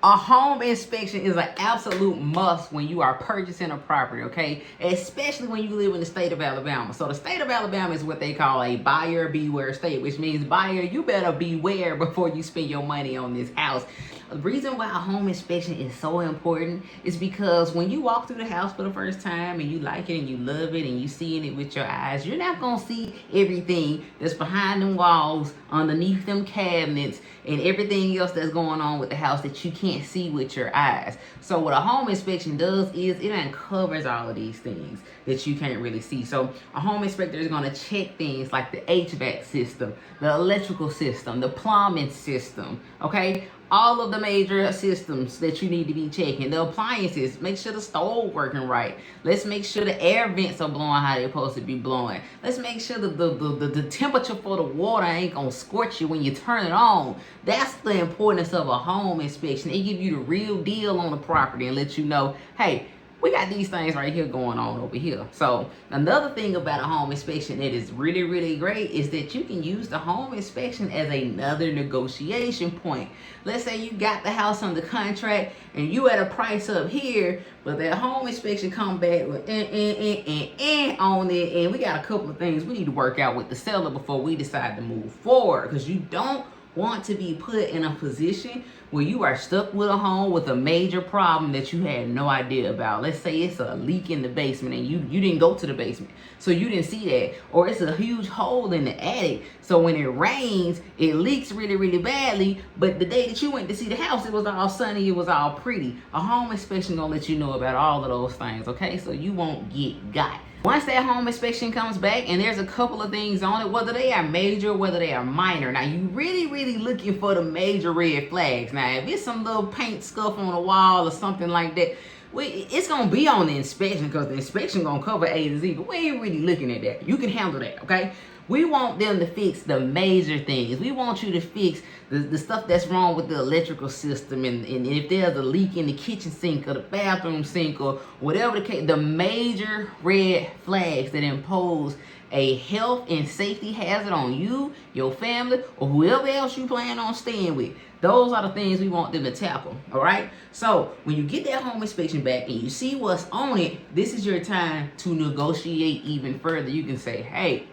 A home inspection is an absolute must when you are purchasing a property, okay? Especially when you live in the state of Alabama. So the state of Alabama is what they call a buyer beware state, which means buyer, you better beware before you spend your money on this house. The reason why a home inspection is so important is because when you walk through the house for the first time and you like it and you love it and you seeing it with your eyes, you're not gonna see everything that's behind them walls, underneath them cabinets, and everything else that's going on with the house that you can't see with your eyes. So what a home inspection does is it uncovers all of these things that you can't really see. So a home inspector is going to check things like the HVAC system, the electrical system, the plumbing system, okay? All of the major systems that you need to be checking. The appliances, make sure the stove working right. Let's make sure the air vents are blowing how they're supposed to be blowing. Let's make sure that the temperature for the water ain't gonna scorch you when you turn it on. That's the importance of a home inspection. It gives you the real deal on the property and let you know, hey, we got these things right here going on over here. So another thing about a home inspection that is really, really great is that you can use the home inspection as another negotiation point. Let's say you got the house under contract and you at a price up here, but that home inspection come back with on it, and we got a couple of things we need to work out with the seller before we decide to move forward, because you don't want to be put in a position where you are stuck with a home with a major problem that you had no idea about. Let's say it's a leak in the basement and you didn't go to the basement, so you didn't see that. Or it's a huge hole in the attic, so when it rains, it leaks really, really badly, but the day that you went to see the house, it was all sunny, it was all pretty. A home inspection gonna let you know about all of those things, okay? So you won't get got. Once that home inspection comes back and there's a couple of things on it, whether they are major, whether they are minor. Now, you really, really looking for the major red flags. Now, if it's some little paint scuff on the wall or something like that, it's going to be on the inspection, because the inspection going to cover A to Z, but we ain't really looking at that. You can handle that, okay? We want them to fix the major things. We want you to fix the stuff that's wrong with the electrical system, and if there's a leak in the kitchen sink or the bathroom sink or whatever the case, the major red flags that impose a health and safety hazard on you, your family, or whoever else you plan on staying with. Those are the things we want them to tackle, all right? So when you get that home inspection back and you see what's on it, this is your time to negotiate even further. You can say, hey,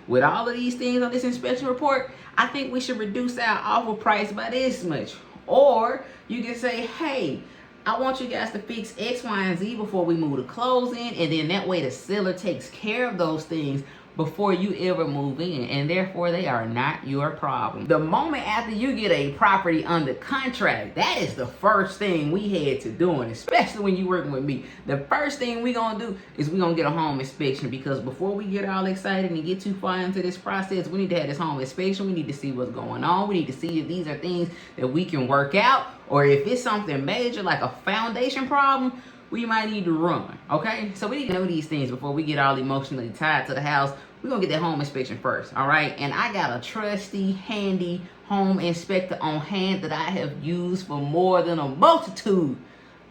with all of these things on this inspection report, I think we should reduce our offer price by this much. Or you can say, hey, I want you guys to fix X, Y, and Z before we move to closing, and then that way the seller takes care of those things before you ever move in, and therefore they are not your problem. The moment after you get a property under contract, that is the first thing we head to doing, especially when you're working with me. The first thing we gonna do is we gonna get a home inspection, because before we get all excited and get too far into this process, we need to have this home inspection. We need to see what's going on. We need to see if these are things that we can work out, or if it's something major like a foundation problem, we might need to run, okay? So we need to know these things before we get all emotionally tied to the house. We're gonna get that home inspection first, all right? And I got a trusty, handy home inspector on hand that I have used for more than a multitude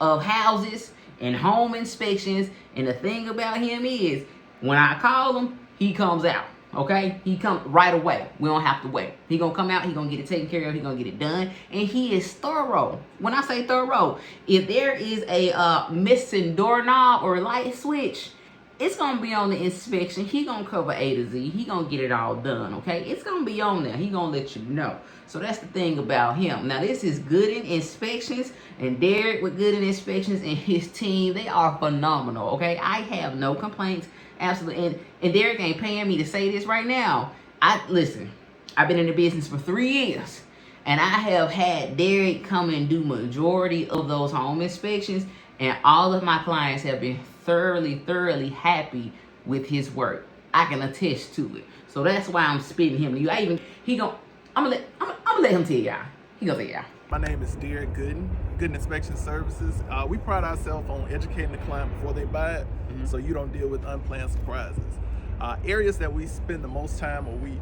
of houses and home inspections. And the thing about him is, when I call him, he comes out. Okay, he come right away. We don't have to wait. He gonna come out. He gonna get it taken care of. He gonna get it done, and he is thorough. When I say thorough, if there is a missing doorknob or light switch, it's gonna be on the inspection. He gonna cover A to Z. He gonna get it all done. Okay, it's gonna be on there. He gonna let you know. So that's the thing about him. Now this is Gooden Inspections, and Derek with Gooden Inspections and his team, they are phenomenal. Okay, I have no complaints. Absolutely. And Derek ain't paying me to say this right now. Listen, I've been in the business for 3 years, and I have had Derek come and do majority of those home inspections, and all of my clients have been thoroughly happy with his work. I can attest to it. So that's why I'm spitting him to you. I'm gonna let him tell y'all. He gonna tell y'all. My name is Derek Gooden, Gooden Inspection Services. We pride ourselves on educating the client before they buy it, so you don't deal with unplanned surprises. Areas that we spend the most time, or we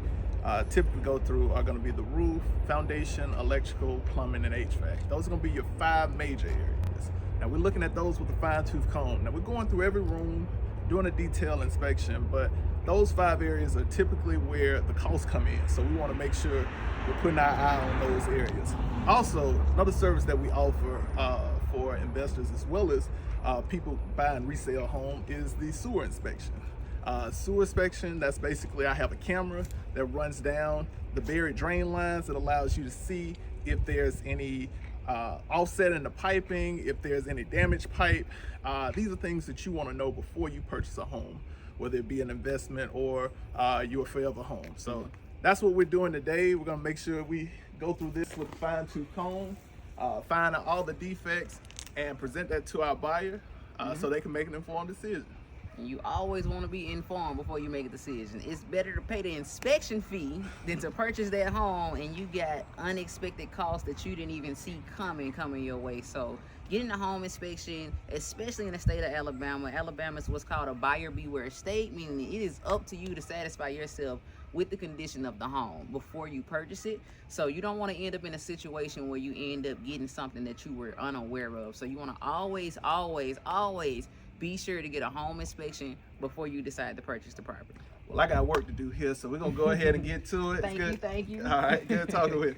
typically go through, are going to be the roof, foundation, electrical, plumbing, and HVAC. Those are going to be your 5 major areas. Now we're looking at those with a fine-tooth comb. Now we're going through every room, doing a detailed inspection, but those 5 areas are typically where the costs come in. So we want to make sure we're putting our eye on those areas. Also, another service that we offer for investors as well as people buy and resale home is the sewer inspection. Sewer inspection, that's basically I have a camera that runs down the buried drain lines that allows you to see if there's any offset in the piping, if there's any damaged pipe. These are things that you want to know before you purchase a home, whether it be an investment or your forever home. So that's what we're doing today. We're gonna make sure we go through this with a fine-tooth comb, find out all the defects and present that to our buyer so they can make an informed decision. You always want to be informed before you make a decision. It's better to pay the inspection fee than to purchase that home and you got unexpected costs that you didn't even see coming your way. So getting a home inspection, especially in the state of Alabama, Alabama is what's called a buyer beware state, meaning it is up to you to satisfy yourself with the condition of the home before you purchase it. So you don't want to end up in a situation where you end up getting something that you were unaware of. So you want to always be sure to get a home inspection before you decide to purchase the property. Well, I got work to do here, so we're gonna go ahead and get to it. Thank you. All right, good talking with you.